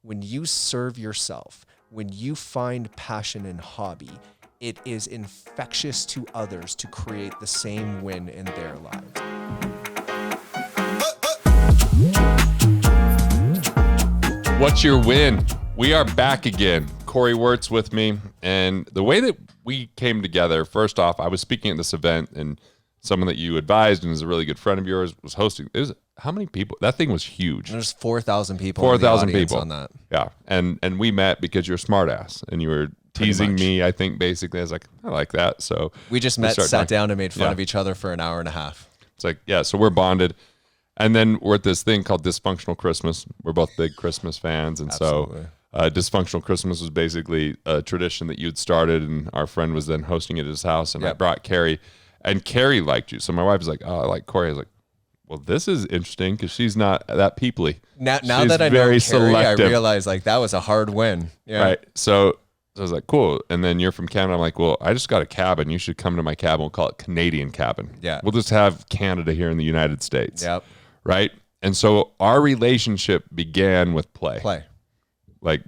when you serve yourself, when you find passion in hobby, it is infectious to others to create the same win in their lives. What's your win? We are back again. Corey Wirtz with me. And the way that we came together, first off, I was speaking at this event and someone that you advised and is a really good friend of yours was hosting. It was, how many people? That thing was huge. There's 4,000 people 4,000 people on that. Yeah. And we met because you're a smart ass and you were teasing me, I think, basically. I was like, I like that. So we just met, sat down and made fun of each other for an hour and a half. It's like, yeah, so we're bonded. And then we're at this thing called Dysfunctional Christmas. We're both big Christmas fans. And Absolutely. so Dysfunctional Christmas was basically a tradition that you'd started, and our friend was then hosting it at his house. And I brought Carrie, and Carrie liked you. So my wife was like, oh, I like Corey. I was like, well, this is interesting because she's not that peoply. Now that I know Carrie, selective. I realize like that was a hard win. Yeah. Right. So I was like, cool. And then you're from Canada. I'm like, well, I just got a cabin. You should come to my cabin. We'll call it Canadian Cabin. Yeah. We'll just have Canada here in the United States. Yep. Right. And so our relationship began with play. Like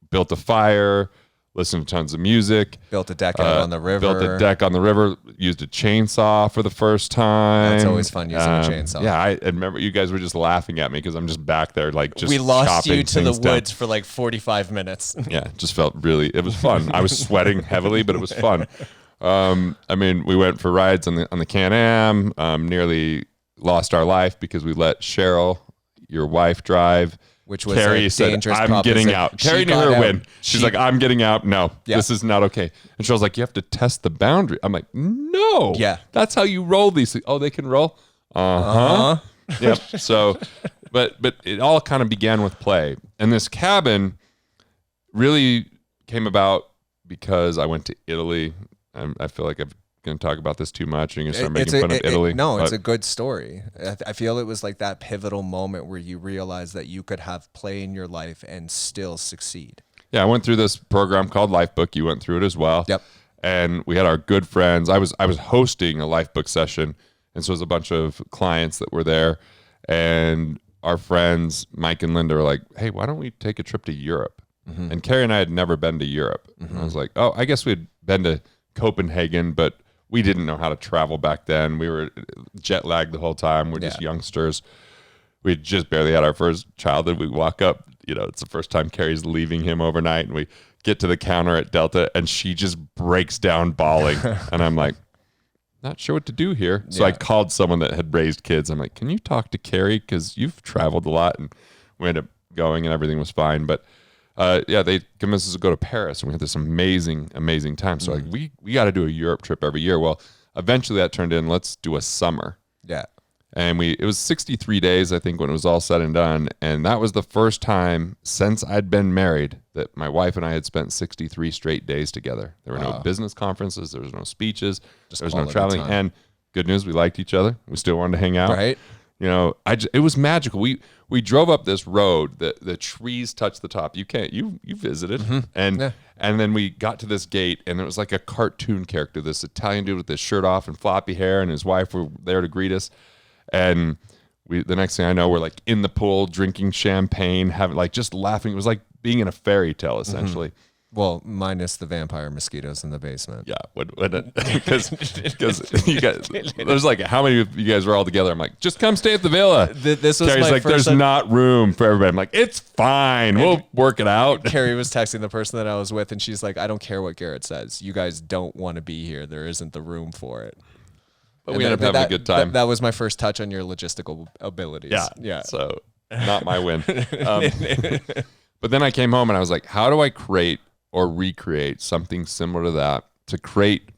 built a fire, listened to tons of music. Built a deck out on the river. Used a chainsaw for the first time. It's always fun using a chainsaw. Yeah, I remember you guys were just laughing at me because I'm just back there like just we lost you to the woods down. for like 45 minutes. Yeah, it just felt it was fun. I was sweating heavily, but it was fun. I mean, we went for rides on the Can-Am, nearly lost our life because we let Cheryl, your wife, drive. Which was Carrie a said, dangerous I'm getting out. Carrie knew her win. She's like, I'm getting out. No, this is not okay. And Cheryl's like, you have to test the boundary. I'm like, no. Yeah. That's how you roll these things. Oh, they can roll? Uh-huh. Yep. So, but it all kind of began with play. And this cabin really came about because I went to Italy. I feel like I'm going to talk about this too much. You're going to start making fun of Italy. It's a good story. I feel it was like that pivotal moment where you realize that you could have play in your life and still succeed. Yeah, I went through this program called Lifebook. You went through it as well. Yep. And we had our good friends. I was hosting a Lifebook session, and so it was a bunch of clients that were there. And our friends, Mike and Linda, were like, hey, why don't we take a trip to Europe? Mm-hmm. And Carrie and I had never been to Europe. Mm-hmm. And I was like, oh, I guess we'd been to Copenhagen, but we didn't know how to travel back then. We were jet lagged the whole time. We're just youngsters. We just barely had our first child, and we walk up, it's the first time Carrie's leaving him overnight, and we get to the counter at Delta, and she just breaks down bawling. And I'm like, not sure what to do here. So I called someone that had raised kids. I'm like, can you talk to Carrie? Because you've traveled a lot. And we ended up going, and everything was fine. But they convinced us to go to Paris, and we had this amazing, amazing time. So like, we got to do a Europe trip every year. Well, eventually that turned in, let's do a summer. Yeah. And it was 63 days, I think, when it was all said and done. And that was the first time since I'd been married that my wife and I had spent 63 straight days together. There were no business conferences. There was no speeches. There was no traveling. Time. And good news, we liked each other. We still wanted to hang out. Right. It was magical. We drove up this road that the trees touched the top. You visited. Mm-hmm. And then we got to this gate, and it was like a cartoon character, this Italian dude with his shirt off and floppy hair, and his wife were there to greet us. And the next thing I know, we're like in the pool, drinking champagne, having like just laughing. It was like being in a fairy tale, essentially. Mm-hmm. Well, minus the vampire mosquitoes in the basement. Yeah, because you guys, there's like how many of you guys were all together? I'm like, just come stay at the villa. This was Carrie's my like, first there's not room for everybody. I'm like, it's fine, we'll work it out. Carrie was texting the person that I was with, and she's like, I don't care what Garrett says. You guys don't want to be here. There isn't the room for it. But we ended up having a good time. That was my first touch on your logistical abilities. Yeah. So not my win. But then I came home and I was like, how do I create or recreate something similar to that to create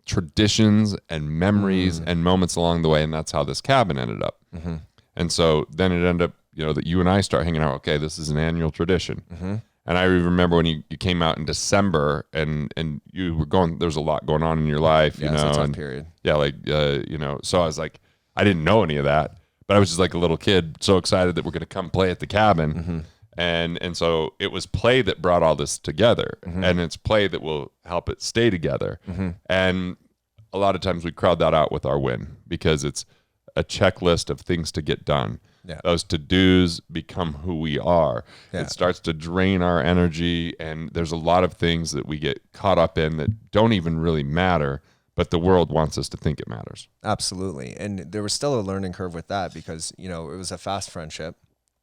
traditions and memories and moments along the way? And that's how this cabin ended up. Mm-hmm. And so then it ended up, that you and I start hanging out. Okay, this is an annual tradition. Mm-hmm. And I remember when you came out in December and you were going, there was a lot going on in your life, it's a tough period. Yeah. So I was like, I didn't know any of that, but I was just like a little kid, so excited that we're going to come play at the cabin. Mm-hmm. And so it was play that brought all this together, and it's play that will help it stay together. Mm-hmm. And a lot of times we crowd that out with our win because it's a checklist of things to get done. Yeah. Those to-dos become who we are. Yeah. It starts to drain our energy, and there's a lot of things that we get caught up in that don't even really matter, but the world wants us to think it matters. Absolutely. And there was still a learning curve with that because, you know, it was a fast friendship.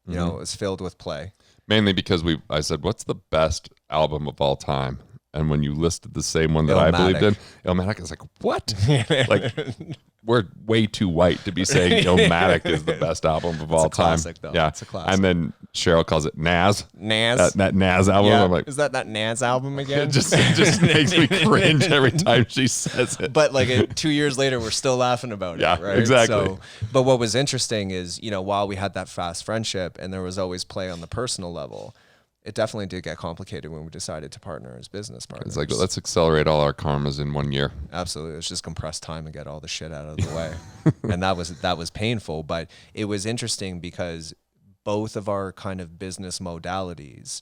You know, it was filled with play. Mainly because I said, what's the best album of all time? And when you listed the same one that I believed in, Illmatic, I was like, what? Like, we're way too white to be saying Illmatic is the best album of all time. It's a classic, though. Yeah. It's a classic. And then Cheryl calls it Naz. Naz. That Naz album. Yeah. I'm like, is that Naz album again? it just makes me cringe every time she says it. But like 2 years later, we're still laughing about it. Yeah, Right. exactly. So, but what was interesting is, you know, while we had that fast friendship and there was always play on the personal level, it definitely did get complicated when we decided to partner as business partners. It's like, let's accelerate all our karmas in 1 year. Absolutely. It's just compress time and get all the shit out of the way. And that was painful, but it was interesting because both of our kind of business modalities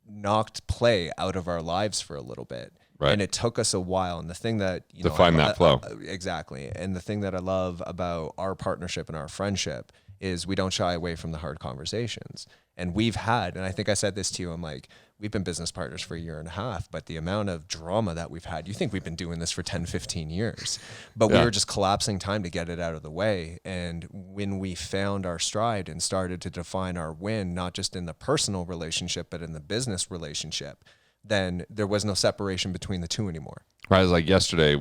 knocked play out of our lives for a little bit. Right. And it took us a while. And the thing that, you know, find that flow. Exactly. And the thing that I love about our partnership and our friendship is we don't shy away from the hard conversations. And we've had, and I think I said this to you, I'm like, we've been business partners for 1.5 years, but the amount of drama that we've had, you think we've been doing this for 10, 15 years, but we were just collapsing time to get it out of the way. And when we found our stride and started to define our win, not just in the personal relationship, but in the business relationship, then there was no separation between the two anymore. Right. It was like yesterday,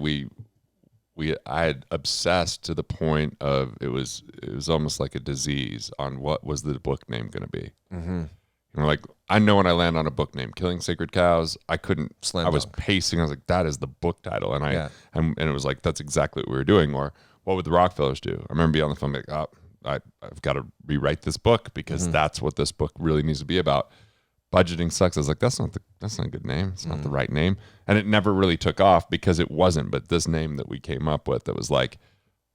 I had obsessed to the point of it was almost like a disease on what was the book name going to be. Mm-hmm. You know, like I know when I land on a book name, Killing Sacred Cows, I couldn't. Slam I was dunk. pacing. I was like, that is the book title, and and it was like that's exactly what we were doing. Or what would the Rockefellers do? I remember being on the phone like, oh, I've got to rewrite this book because that's what this book really needs to be about. Budgeting sucks. I was like, that's not a good name. It's not the right name. And it never really took off because it wasn't. But this name that we came up with, it was like,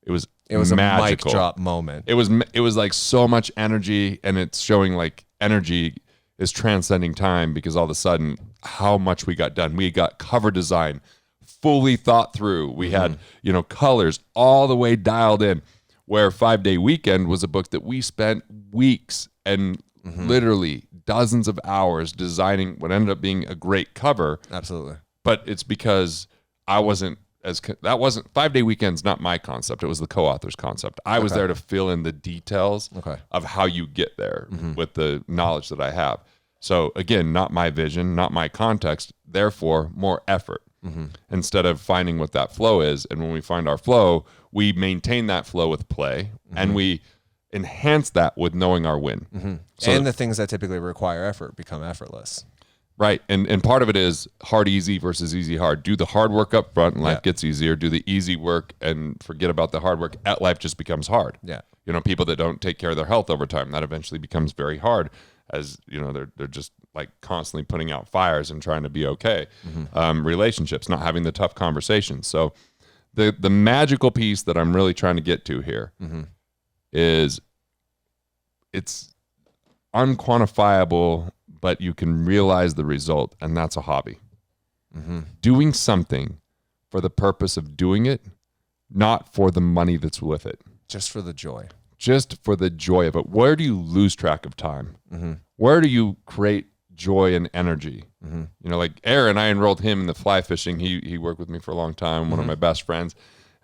it was magical. A mic drop moment. It was like so much energy, and it's showing like energy is transcending time because all of a sudden how much we got done. We got cover design fully thought through. We had, you know, colors all the way dialed in, where 5 Day Weekend was a book that we spent weeks and literally dozens of hours designing what ended up being a great cover. Absolutely. But it's because that wasn't 5 Day Weekend's not my concept. It was the co-author's concept. I was there to fill in the details of how you get there with the knowledge that I have. So again, not my vision, not my context, therefore more effort instead of finding what that flow is. And when we find our flow, we maintain that flow with play and we enhance that with knowing our win. So and the things that typically require effort become effortless. Right. And part of it is hard, easy versus easy, hard. Do the hard work up front and life gets easier. Do the easy work and forget about the hard work. Life just becomes hard. Yeah. You know, people that don't take care of their health over time, that eventually becomes very hard as, you know, they're just like constantly putting out fires and trying to be okay. Relationships, not having the tough conversations. So the magical piece that I'm really trying to get to here is it's unquantifiable, but you can realize the result, and that's a hobby. Doing something for the purpose of doing it, not for the money that's with it. Just for the joy. Just for the joy of it. Where do you lose track of time? Where do you create joy and energy? You know, like Aaron, I enrolled him in the fly fishing. He worked with me for a long time. One of my best friends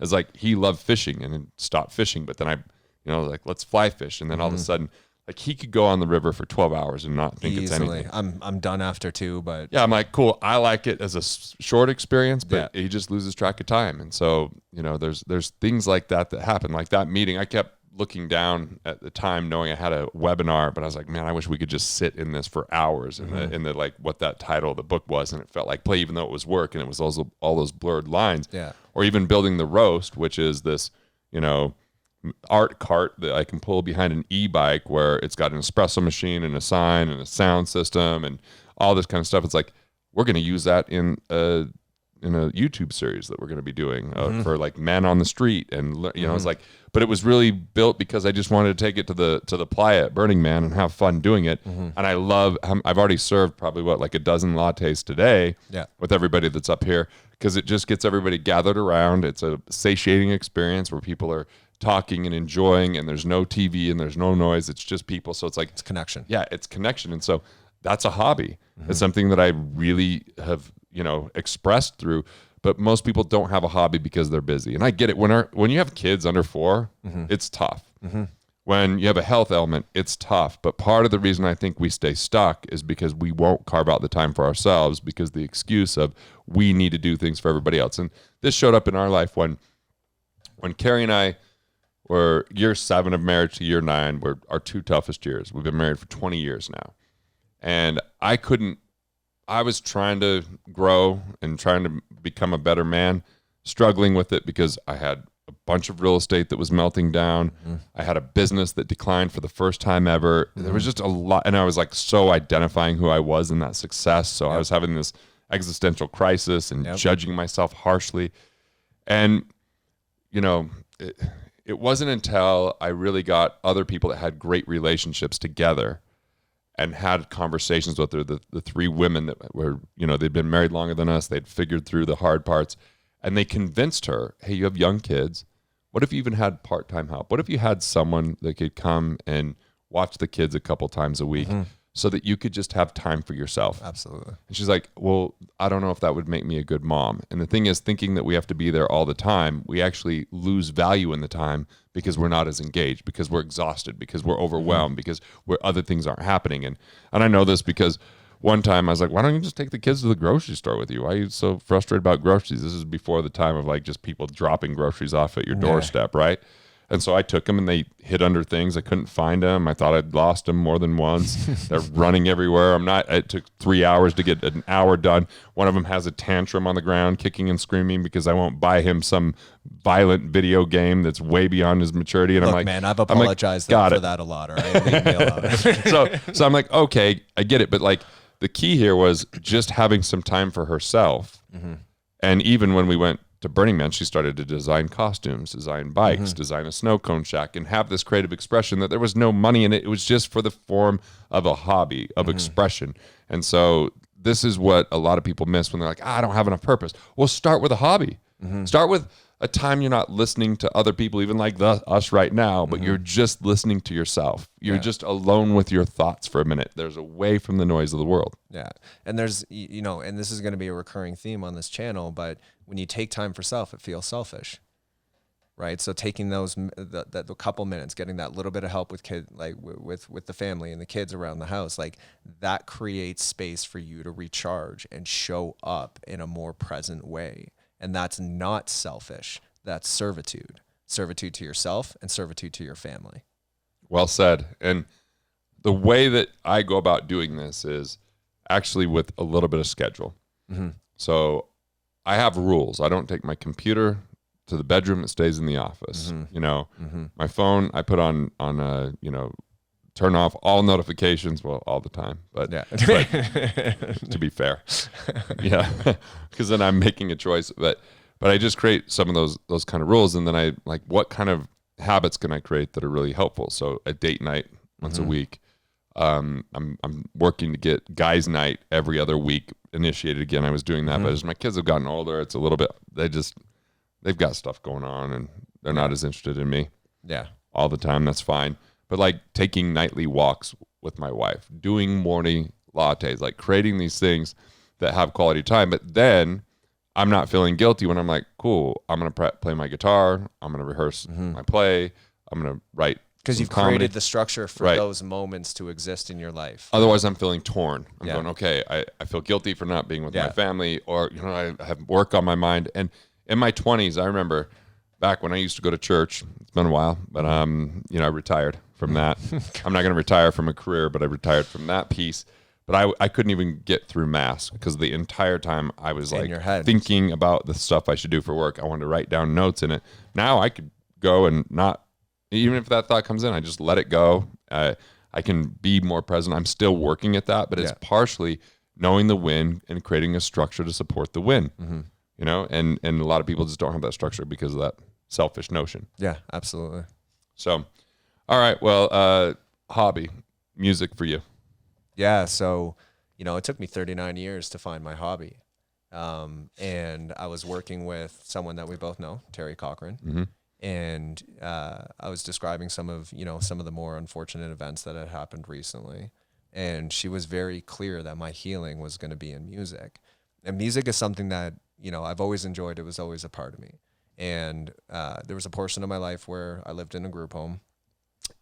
is like, he loved fishing and stopped fishing. But then I like, let's fly fish. And then all of a sudden, like he could go on the river for 12 hours and not think it's anything. I'm done after 2, but yeah, I'm like, cool. I like it as a short experience, but he just loses track of time. And so, you know, there's things like that happen. Like that meeting, I kept looking down at the time knowing I had a webinar, but I was like, man, I wish we could just sit in this for hours in the like what that title of the book was. And it felt like play, even though it was work and it was also all those blurred lines. Yeah. Or even building the roast, which is this, you know, art cart that I can pull behind an e-bike where it's got an espresso machine and a sign and a sound system and all this kind of stuff. It's like, we're going to use that in a YouTube series that we're going to be doing for like men on the street. And, you know, it's like, but it was really built because I just wanted to take it to the playa at Burning Man and have fun doing it. And I love, I've already served probably like a dozen lattes today with everybody that's up here, because it just gets everybody gathered around. It's a satiating experience where people are talking and enjoying, and there's no TV and there's no noise. It's just people. So it's like, It's connection. yeah, it's connection. And so that's a hobby. It's something that I really have, expressed through, but most people don't have a hobby because they're busy. And I get it. When you have kids under 4, it's tough. When you have a health element, it's tough. But part of the reason I think we stay stuck is because we won't carve out the time for ourselves, because the excuse of we need to do things for everybody else. And this showed up in our life when Carrie and I were year 7 of marriage to year 9 were our 2 toughest years. We've been married for 20 years now. And I was trying to grow and trying to become a better man, struggling with it because I had a bunch of real estate that was melting down. I had a business that declined for the first time ever. There was just a lot. And I was like so identifying who I was in that success. So I was having this existential crisis and judging myself harshly. And, it wasn't until I really got other people that had great relationships together and had conversations with the 3 women that were, they'd been married longer than us. They'd figured through the hard parts. And they convinced her, hey, you have young kids. What if you even had part-time help? What if you had someone that could come and watch the kids a couple times a week so that you could just have time for yourself? Absolutely. And she's like, well, I don't know if that would make me a good mom. And the thing is, thinking that we have to be there all the time, we actually lose value in the time because we're not as engaged, because we're exhausted, because we're overwhelmed, because other things aren't happening. And I know this because one time I was like, why don't you just take the kids to the grocery store with you? Why are you so frustrated about groceries? This is before the time of like just people dropping groceries off at your doorstep, right? And so I took them and they hid under things. I couldn't find them. I thought I'd lost them more than once. They're running everywhere. It took 3 hours to get an hour done. One of them has a tantrum on the ground, kicking and screaming because I won't buy him some violent video game that's way beyond his maturity. And Look, I'm like, man, I've apologized for that a lot. All right, leave me alone. so I'm like, okay, I get it. But like the key here was just having some time for herself. And even when we went to Burning Man, she started to design costumes, design bikes, design a snow cone shack, and have this creative expression that there was no money in it. It was just for the form of a hobby, of expression. And so this is what a lot of people miss when they're like, I don't have enough purpose. Well, start with a hobby. Start with a time you're not listening to other people, even like us right now, but you're just listening to yourself. You're just alone with your thoughts for a minute. There's away from the noise of the world. Yeah. And there's, and this is going to be a recurring theme on this channel, but when you take time for self, it feels selfish, right? So taking the couple minutes, getting that little bit of help with with the family and the kids around the house, like that creates space for you to recharge and show up in a more present way. And that's not selfish. That's servitude. Servitude to yourself and servitude to your family. Well said. And the way that I go about doing this is actually with a little bit of schedule. So I have rules. I don't take my computer to the bedroom. It stays in the office. My phone, I put on turn off all notifications. Well, all the time, but to be fair, because then I'm making a choice. But I just create some of those kind of rules, and then I like, what kind of habits can I create that are really helpful? So a date night once a week. I'm working to get guys' night every other week initiated again. I was doing that, but as my kids have gotten older, it's a little bit. They've got stuff going on, and they're not as interested in me. Yeah, all the time. That's fine. But like taking nightly walks with my wife, doing morning lattes, like creating these things that have quality time. But then I'm not feeling guilty when I'm like, cool, I'm going to play my guitar. I'm going to rehearse my play. I'm going to write. Because you've comedy. created the structure for those moments to exist in your life. Otherwise, I'm feeling torn. I'm going, okay, I feel guilty for not being with my family, or, I have work on my mind. And in my 20s, I remember back when I used to go to church. It's been a while, but I retired from that. I'm not going to retire from a career, but I retired from that piece. But I couldn't even get through mass because the entire time I was like thinking about the stuff I should do for work. I wanted to write down notes in it. Now I could go and not, even if that thought comes in, I just let it go. I can be more present. I'm still working at that, but it's partially knowing the win and creating a structure to support the win. And a lot of people just don't have that structure because of that selfish notion. Yeah, absolutely. So, all right. Well, hobby, music for you. Yeah. So, it took me 39 years to find my hobby. And I was working with someone that we both know, Terry Cochran. And I was describing some of the more unfortunate events that had happened recently. And she was very clear that my healing was going to be in music. And music is something that, I've always enjoyed. It was always a part of me. And there was a portion of my life where I lived in a group home,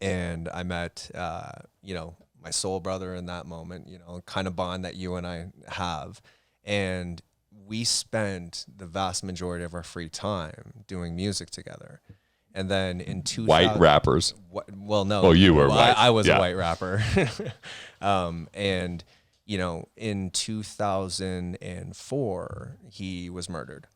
and I met, my soul brother in that moment, kind of bond that you and I have. And we spent the vast majority of our free time doing music together. And then in 2000, White rappers. Well, no. Well, you were white. I was a white rapper. And, in 2004, he was murdered.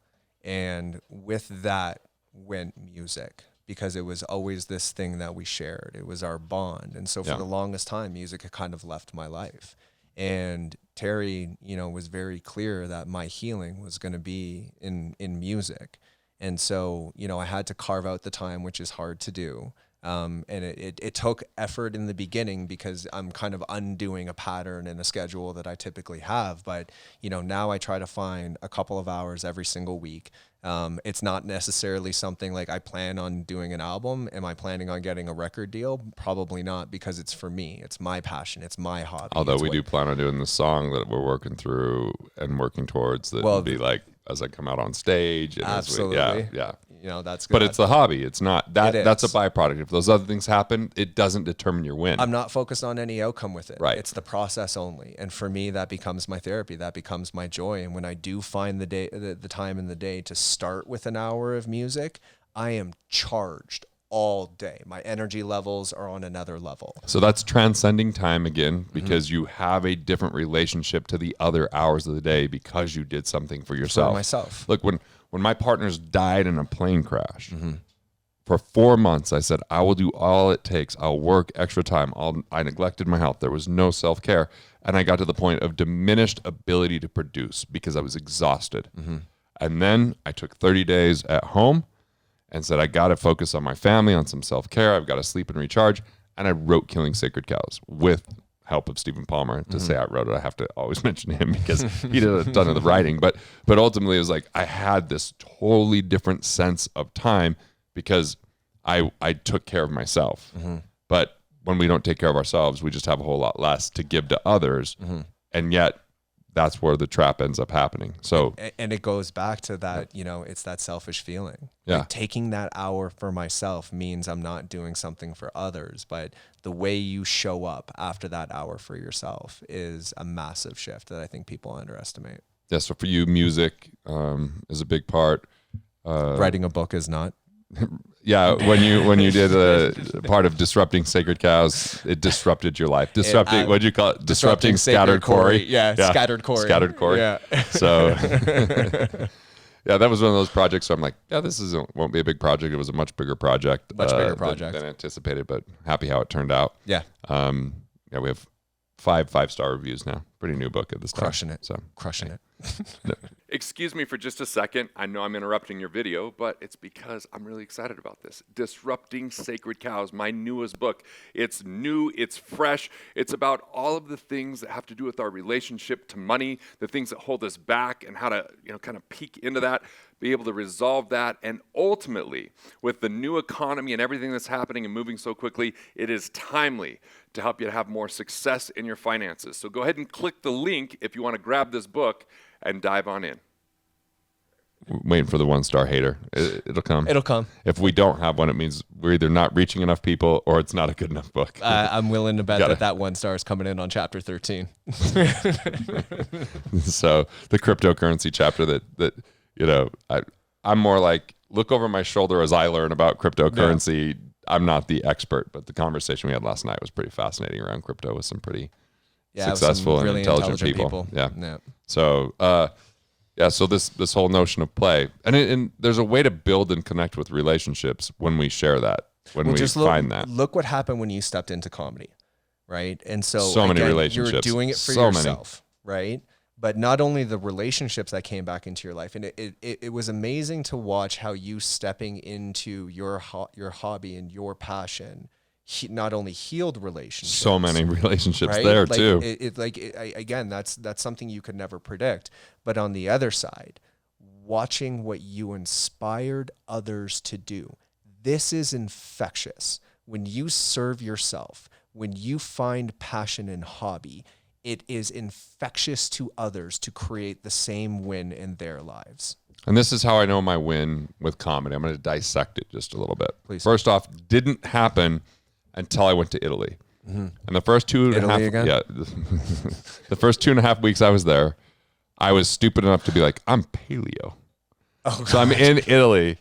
And with that went music, because it was always this thing that we shared. It was our bond. And so for the longest time, music had kind of left my life. And Terry, was very clear that my healing was going to be in music. And so, I had to carve out the time, which is hard to do. And it took effort in the beginning, because I'm kind of undoing a pattern and a schedule that I typically have. But, now I try to find a couple of hours every single week. It's not necessarily something like I plan on doing an album. Am I planning on getting a record deal? Probably not, because it's for me. It's my passion. It's my hobby. Although we do plan on doing the song that we're working through and working towards, that will be like as I come out on stage. And absolutely. Yeah. That's good. But it's the hobby. It's not that. That's a is. byproduct. If those other things happen, it doesn't determine your win. I'm not focused on any outcome with it. Right. It's the process only. And for me, that becomes my therapy. That becomes my joy. And when I do find the time in the day to start with an hour of music, I am charged all day. My energy levels are on another level. So that's transcending time again, because you have a different relationship to the other hours of the day because you did something for yourself. For myself. Look, when my partners died in a plane crash, for 4 months, I said, I will do all it takes. I'll work extra time. I neglected my health. There was no self-care. And I got to the point of diminished ability to produce because I was exhausted. And then I took 30 days at home and said, I got to focus on my family, on some self-care. I've got to sleep and recharge. And I wrote Killing Sacred Cows with help of Stephen Palmer. To say I wrote it, I have to always mention him, because he did a ton of the writing. But ultimately, it was like I had this totally different sense of time because I took care of myself. But when we don't take care of ourselves, we just have a whole lot less to give to others. And yet, that's where the trap ends up happening. So, and it goes back to that, it's that selfish feeling. Yeah. Like, taking that hour for myself means I'm not doing something for others, but the way you show up after that hour for yourself is a massive shift that I think people underestimate. Yeah. So for you, music is a big part. Writing a book is not. Yeah, when you did a part of Disrupting Sacred Cows, it disrupted your life. Disrupting, what'd you call it? Disrupting Scattered Corey. Yeah, Scattered Corey. Scattered Corey. Yeah. So, yeah, that was one of those projects where I'm like, yeah, this won't be a big project. It was a much bigger project. Much bigger project. Than anticipated, but happy how it turned out. Yeah. Yeah, we have 5-star reviews now. Pretty new book at this time. Crushing it. So Crushing it. Excuse me for just a second. I know I'm interrupting your video, but it's because I'm really excited about this. Disrupting Sacred Cows, my newest book. It's new, it's fresh. It's about all of the things that have to do with our relationship to money, the things that hold us back, and how to, kind of peek into that, be able to resolve that. And ultimately, with the new economy and everything that's happening and moving so quickly, it is timely to help you to have more success in your finances. So go ahead and click the link if you want to grab this book and dive on in. Waiting for the 1-star hater. It'll come. It'll come. If we don't have one, it means we're either not reaching enough people or it's not a good enough book. I'm willing to bet that 1 star is coming in on chapter 13. So the cryptocurrency chapter that I'm more like, look over my shoulder as I learn about cryptocurrency. Yeah. I'm not the expert, but the conversation we had last night was pretty fascinating around crypto with some pretty successful and intelligent people. Yeah. So, so this whole notion of play, and there's a way to build and connect with relationships when we share that, when we find that. Look what happened when you stepped into comedy, right? And so many relationships. You're doing it for yourself, right? But not only the relationships that came back into your life, and it was amazing to watch how you stepping into your hobby and your passion not only healed relationships. So many relationships there too. Again, that's something you could never predict. But on the other side, watching what you inspired others to do, This is infectious. When you serve yourself, when you find passion in hobby, it is infectious to others to create the same win in their lives. And this is how I know my win with comedy. I'm going to dissect it just a little bit. Please. First off, didn't happen until I went to Italy. And the first the first 2.5 weeks I was there, I was stupid enough to be like, I'm paleo. Oh, so I'm in Italy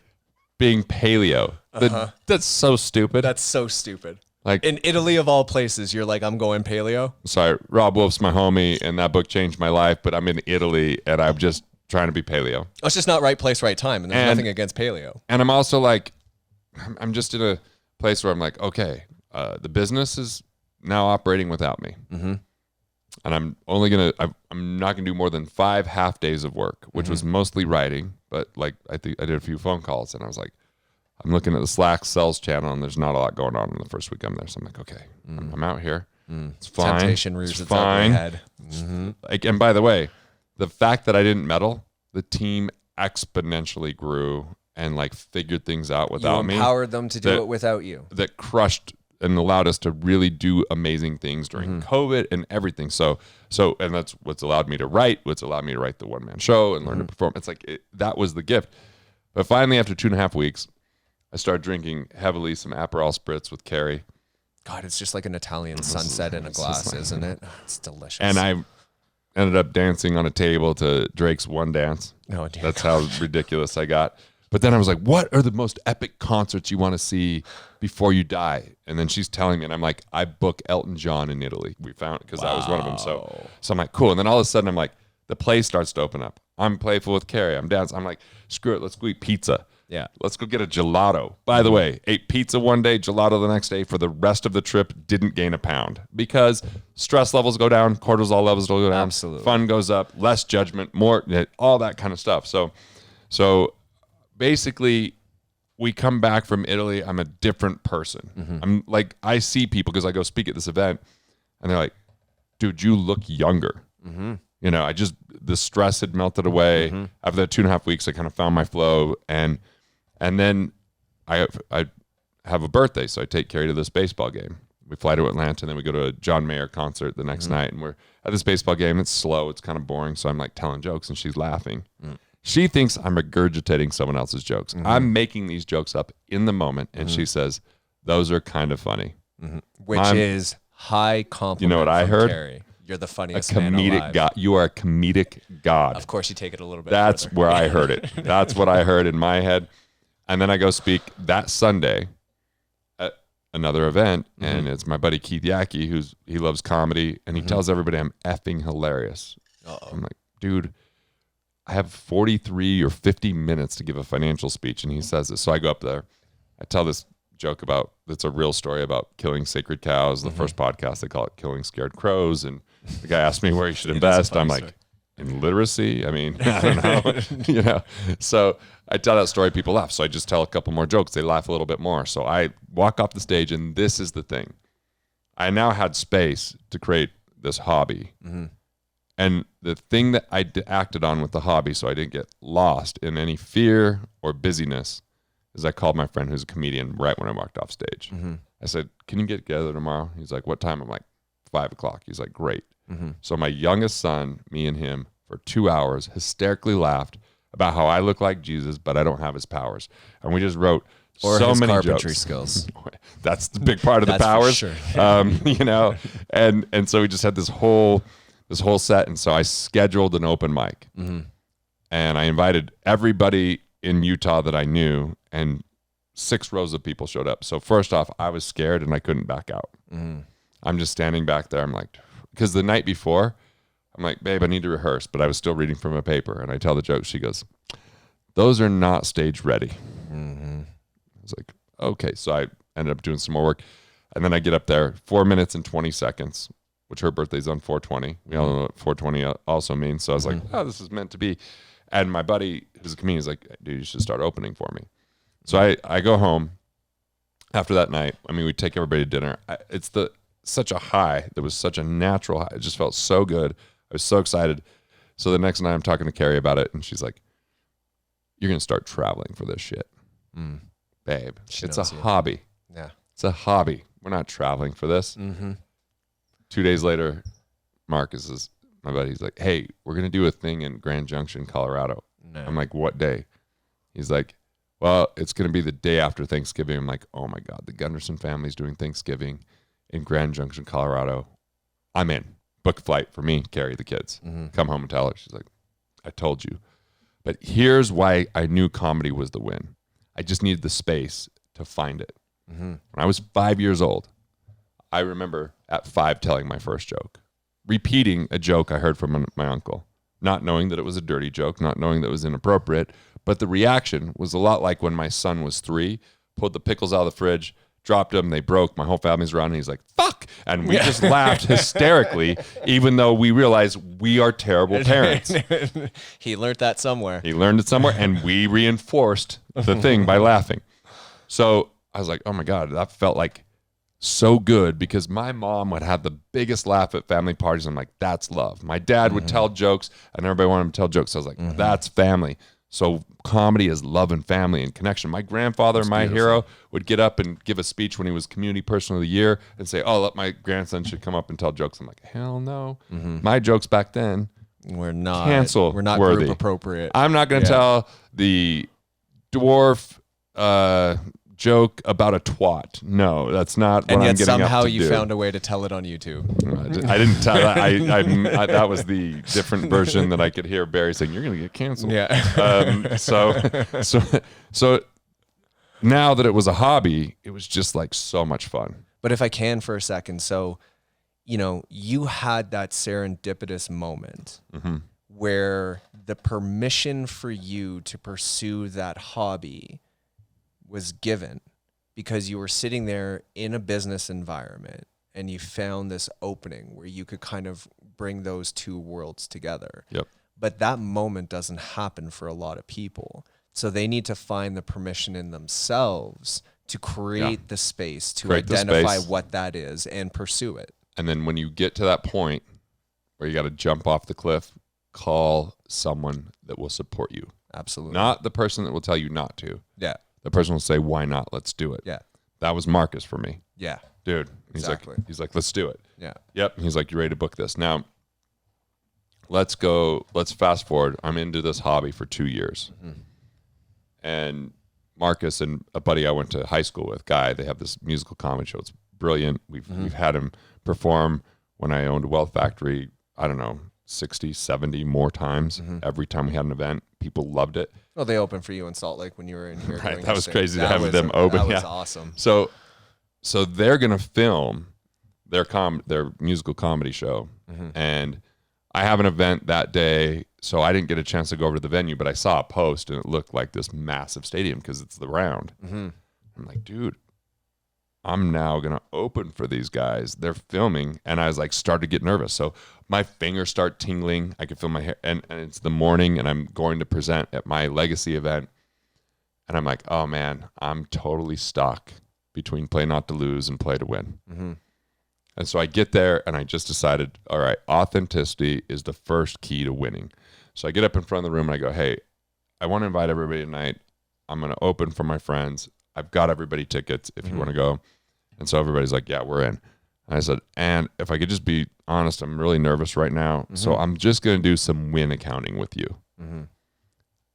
being paleo. That's so stupid. That's so stupid. Like in Italy of all places, you're like, I'm going paleo. Sorry, Rob Wolf's my homie, and that book changed my life. But I'm in Italy, and I'm just trying to be paleo. It's just not right place, right time, and there's nothing against paleo. And I'm also like, I'm just in a place where I'm like, okay, the business is now operating without me, and I'm not gonna do more than 5 half days of work, which was mostly writing, but like I did a few phone calls, and I was like, I'm looking at the Slack sales channel, and there's not a lot going on in the first week I'm there. So I'm like, okay, I'm out here. It's fine. Temptation rears its fine. ugly head. Like, and by the way, the fact that I didn't medal, the team exponentially grew and like figured things out without me. You empowered them to do it without you. That crushed and allowed us to really do amazing things during COVID and everything. So, and that's what's allowed me to write. What's allowed me to write the one-man show and learn to perform. It's like that was the gift. But finally, after 2.5 weeks, I started drinking heavily some Aperol spritz with Carrie. God, it's just like an Italian sunset in a glass, isn't it? It's delicious. And I ended up dancing on a table to Drake's One Dance. Oh, dear That's God. how ridiculous I got. But then I was like, what are the most epic concerts you want to see before you die? And then she's telling me, and I'm like, I book Elton John in Italy. We found, because I was one of them. So I'm like, cool. And then all of a sudden I'm like, the place starts to open up. I'm playful with Carrie. I'm dancing. I'm like, screw it. Let's go eat pizza. Yeah. Let's go get a gelato. By the way, ate pizza one day, gelato the next day. For the rest of the trip, didn't gain a pound because stress levels go down, cortisol levels will go down, Absolutely. fun goes up, less judgment, more, all that kind of stuff. So basically, we come back from Italy. I'm a different person. I'm like, I see people because I go speak at this event, and they're like, "Dude, you look younger." You know, the stress had melted away. After that 2.5 weeks, I kind of found my flow, and then I have a birthday, so I take Carrie to this baseball game. We fly to Atlanta, and then we go to a John Mayer concert the next night, and we're at this baseball game. It's slow, it's kind of boring, so I'm like telling jokes, and she's laughing. She thinks I'm regurgitating someone else's jokes. I'm making these jokes up in the moment, and she says, "Those are kind of funny," Which is high compliment. You know what I from heard? Carrie. You're the funniest a man comedic alive. god. You are a comedic god. Of course, you take it a little bit. That's further. where I heard it. That's what I heard in my head. And then I go speak that Sunday at another event, and it's my buddy Keith Yackey, he loves comedy, and he tells everybody I'm effing hilarious. I'm like, dude, I have 43 or 50 minutes to give a financial speech, and he says this. So I go up there. I tell this joke it's a real story about killing sacred cows. The first podcast, they call it Killing Scared Crows, and the guy asked me where he should invest. I'm like, in literacy? I mean, I don't know, So I tell that story, people laugh. So I just tell a couple more jokes. They laugh a little bit more. So I walk off the stage, and this is the thing. I now had space to create this hobby. And the thing that I acted on with the hobby, so I didn't get lost in any fear or busyness, is I called my friend who's a comedian right when I walked off stage. I said, "Can you get together tomorrow?" He's like, "What time?" I'm like, 5 o'clock. He's like, "Great." So my youngest son, me and him, for 2 hours, hysterically laughed about how I look like Jesus, but I don't have his powers. And we just wrote so many carpentry jokes. skills. That's the big part of the That's for powers. sure. And so we just had this whole set. And so I scheduled an open mic, and I invited everybody in Utah that I knew, and 6 rows of people showed up. So first off, I was scared and I couldn't back out. I'm just standing back there. I'm like, because the night before, I'm like, "Babe, I need to rehearse," but I was still reading from a paper, and I tell the joke. She goes, "Those are not stage ready." I was like, okay. So I ended up doing some more work, and then I get up there, 4 minutes and 20 seconds, which her birthday's on 4/20. We all know what 4/20 also means. So I was like, "Oh, this is meant to be." And my buddy, who's a comedian, is like, "Dude, you should start opening for me." So I go home after that night. I mean, we take everybody to dinner. It's such a high. There was such a natural high. It just felt so good. I was so excited. So the next night I'm talking to Carrie about it, and she's like, "You're going to start traveling for this shit." babe, She it's a knows you. hobby. Yeah. It's a hobby. We're not traveling for this. 2 days later, Marcus is my buddy. He's like, hey, we're going to do a thing in Grand Junction, Colorado. No. I'm like, what day? He's like, well, it's going to be the day after Thanksgiving. I'm like, oh my God, the Gunderson family's doing Thanksgiving in Grand Junction, Colorado. I'm in. Book a flight for me, carry the kids. Come home and tell her. She's like, I told you. But here's why I knew comedy was the win. I just needed the space to find it. When I was 5 years old, I remember at 5 telling my first joke, repeating a joke I heard from my uncle, not knowing that it was a dirty joke, not knowing that it was inappropriate. But the reaction was a lot like when my son was 3, pulled the pickles out of the fridge, dropped them, they broke, my whole family's around, and he's like, fuck! And we just laughed hysterically, even though we realized we are terrible parents. He learned that somewhere. He learned it somewhere, and we reinforced the thing by laughing. So I was like, oh my God, that felt like so good, because my mom would have the biggest laugh at family parties. I'm like, that's love. My dad would tell jokes, and everybody wanted him to tell jokes. So I was like, that's family. So comedy is love and family and connection. My grandfather, my hero, would get up and give a speech when he was Community Person of the Year and say, oh, let my grandson should come up and tell jokes. I'm like, hell no. My jokes back then, We're not cancel We're not worthy. group appropriate. I'm not going to tell the dwarf joke about a twat. No, that's not what And I'm yet getting somehow up to you do. found a way to tell it on YouTube. I didn't tell that. I that was the different version that I could hear Barry saying, you're going to get canceled. Yeah. So now that it was a hobby, it was just like so much fun. But if I can for a second, so, you had that serendipitous moment where the permission for you to pursue that hobby was given because you were sitting there in a business environment and you found this opening where you could kind of bring those two worlds together. Yep. But that moment doesn't happen for a lot of people. So they need to find the permission in themselves to create the space, to identify what that is and pursue it. And then when you get to that point where you got to jump off the cliff, call someone that will support you. Absolutely. Not the person that will tell you not to. Yeah. The person will say, why not? Let's do it. Yeah. That was Marcus for me. Yeah. Dude. He's like, let's do it. Yeah. Yep. He's like, you ready to book this? Now, let's fast forward. I'm into this hobby for 2 years. And Marcus and a buddy I went to high school with, Guy, they have this musical comedy show. It's brilliant. We've had him perform when I owned Wealth Factory, I don't know, 60, 70 more times. Every time we had an event, people loved it. Well, they opened for you in Salt Lake when you were in here. Right, doing that your was thing. crazy to have them open. That was awesome. So they're gonna film their musical comedy show, and I have an event that day, so I didn't get a chance to go over to the venue, but I saw a post and it looked like this massive stadium because it's the Round. I'm like, dude, I'm now gonna open for these guys. They're filming, and I was like, started to get nervous. So my fingers start tingling. I can feel my hair, and it's the morning, and I'm going to present at my legacy event, and I'm like, oh man, I'm totally stuck between play not to lose and play to win. And so I get there, and I just decided, all right, authenticity is the first key to winning. So I get up in front of the room and I go, hey, I want to invite everybody tonight. I'm going to open for my friends. I've got everybody tickets if you want to go. And so everybody's like, yeah, we're in. And I said, and if I could just be honest, I'm really nervous right now. So I'm just going to do some win accounting with you.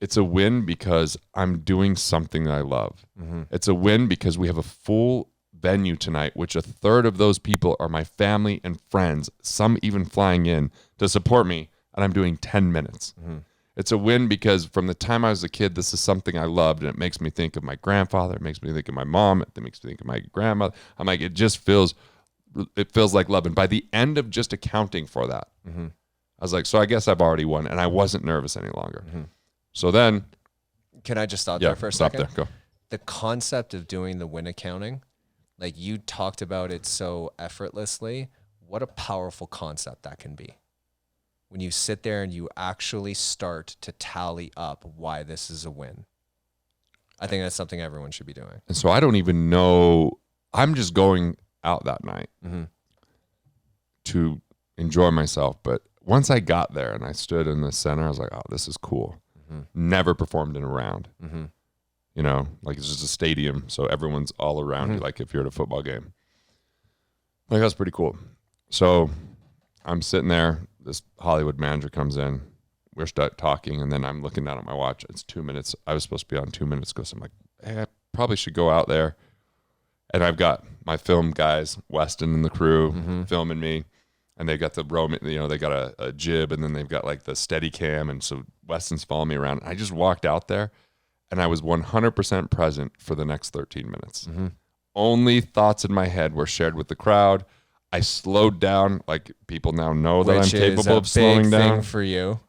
It's a win because I'm doing something that I love. It's a win because we have a full venue tonight, which a third of those people are my family and friends, some even flying in to support me, and I'm doing 10 minutes. It's a win because from the time I was a kid, this is something I loved, and it makes me think of my grandfather. It makes me think of my mom. It makes me think of my grandmother. I'm like, it feels like love. And by the end of just accounting for that, I was like, so I guess I've already won, and I wasn't nervous any longer. So then, can I just stop there for a second? Stop there. Go. The concept of doing the win accounting, like you talked about it so effortlessly. What a powerful concept that can be. When you sit there and you actually start to tally up why this is a win. I think that's something everyone should be doing. And so I don't even know. I'm just going out that night to enjoy myself. But once I got there and I stood in the center, I was like, oh, this is cool. Never performed in a round. you know, like it's just a stadium. So everyone's all around you, like if you're at a football game. Like that's pretty cool. So I'm sitting there. This Hollywood manager comes in. We're start talking, and then I'm looking down at my watch. It's 2 minutes. I was supposed to be on 2 minutes ago. So I'm like, hey, I probably should go out there. And I've got my film guys, Weston and the crew, filming me. And they got the Roman, you know, they got a jib, and then they've got like the steady cam. And so Weston's following me around. I just walked out there, and I was 100% present for the next 13 minutes. Only thoughts in my head were shared with the crowd. I slowed down, like people now know that I'm capable of slowing down. Thing for you.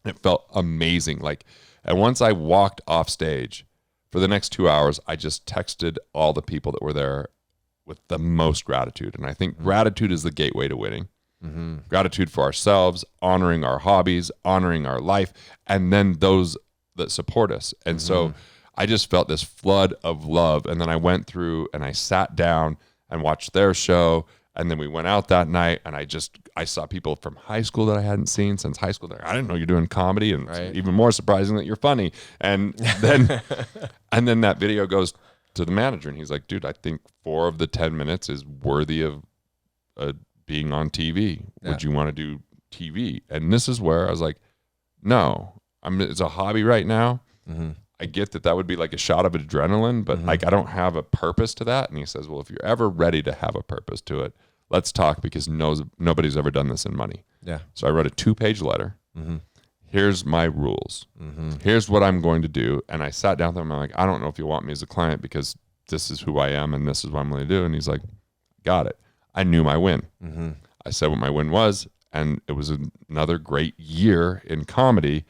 It felt amazing. Like, and once I walked off stage, for the next 2 hours, I just texted all the people that were there with the most gratitude. And I think gratitude is the gateway to winning. Gratitude for ourselves, honoring our hobbies, honoring our life, and then those that support us. And so I just felt this flood of love. And then I went through and I sat down and watched their show. And then we went out that night, and I saw people from high school that I hadn't seen since high school. I didn't know you're doing comedy, and it's even more surprising that you're funny. And then, and then that video goes to the manager, and he's like, "Dude, I think 4 of the 10 minutes is worthy of being on TV. Would you want to do TV?" And this is where I was like, "No, it's a hobby right now. I get that would be like a shot of adrenaline, but like I don't have a purpose to that." And he says, "Well, if you're ever ready to have a purpose to it, let's talk, because nobody's ever done this in money." Yeah. So I wrote a 2-page letter. Here's my rules. Here's what I'm going to do. And I sat down with him. I'm like, "I don't know if you want me as a client, because this is who I am and this is what I'm going to do." And he's like, "Got it." I knew my win. I said what my win was, and it was another great year in comedy.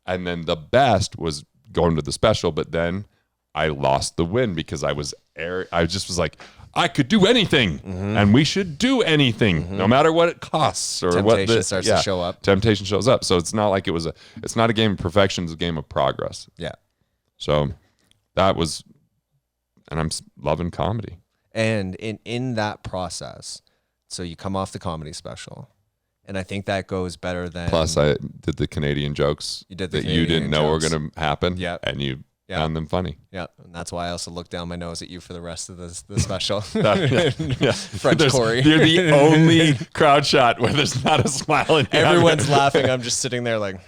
And then the best was going to the special, but then I lost the win because I just was like, I could do anything, and we should do anything, no matter what it costs or Temptation starts to show up. Temptation shows up. So it's not like it's not a game of perfection. It's a game of progress. Yeah. So that was, and I'm loving comedy. And in that process, so you come off the comedy special, and I think that goes better than. Plus, I did the Canadian jokes you didn't know were going to happen. Yeah. And you found them funny. Yeah, and that's why I also looked down my nose at you for the rest of the special. Yeah. French Corey. You're the only crowd shot where there's not a smile in your Everyone's laughing. I'm just sitting there like.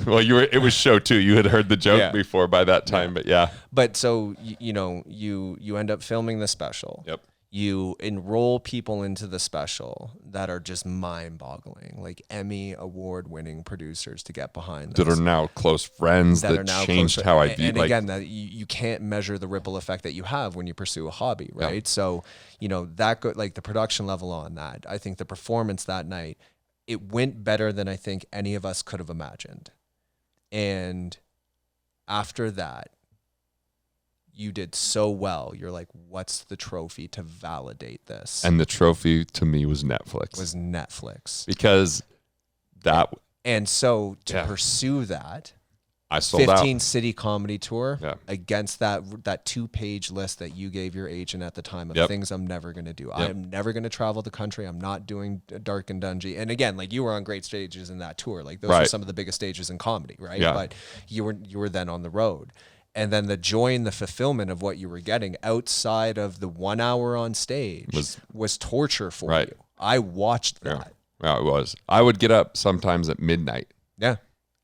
Well, it was show 2. You had heard the joke before by that time, but yeah. But so you end up filming the special. Yep. You enroll people into the special that are just mind-boggling, like Emmy award-winning producers to get behind this. That are now close friends that changed how I view. And again, that you can't measure the ripple effect that you have when you pursue a hobby, right? Yeah. So, that like the production level on that, I think the performance that night, it went better than I think any of us could have imagined. And after that, you did so well. You're like, what's the trophy to validate this? And the trophy to me was Netflix. Because that. And so to pursue that, I sold out. 15 city comedy tour against that 2-page list that you gave your agent at the time of things I'm never going to do. I am never going to travel the country. I'm not doing dark and dungy. And again, like you were on great stages in that tour. Like those are some of the biggest stages in comedy, right? Yeah. But you were then on the road. And then the joy and the fulfillment of what you were getting outside of the 1 hour on stage was torture for you. I watched that. Yeah, it was. I would get up sometimes at midnight. Yeah.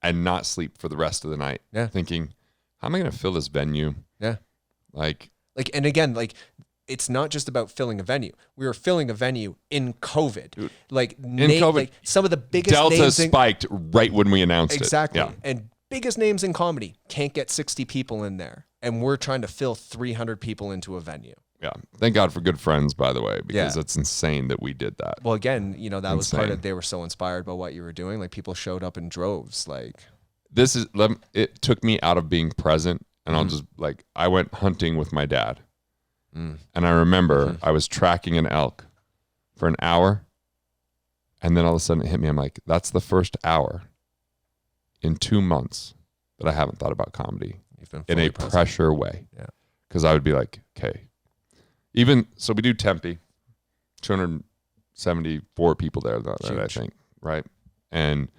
And not sleep for the rest of the night. Yeah. Thinking, how am I going to fill this venue? Yeah. And again, it's not just about filling a venue. We were filling a venue in COVID. Dude, COVID, like some of the biggest Delta names spiked right when we announced it. Exactly. Yeah. And biggest names in comedy can't get 60 people in there. And we're trying to fill 300 people into a venue. Yeah. Thank God for good friends, by the way, because it's insane that we did that. Well, again, that was part of, they were so inspired by what you were doing. Like people showed up in droves. Like it took me out of being present, and I'll just I went hunting with my dad. And I remember I was tracking an elk for an hour, and then all of a sudden it hit me. I'm like, that's the first hour in 2 months that I haven't thought about comedy in a pressure way. Yeah. Because I would be like, okay. Even so, we do Tempe, 274 people there that night, I think, right? And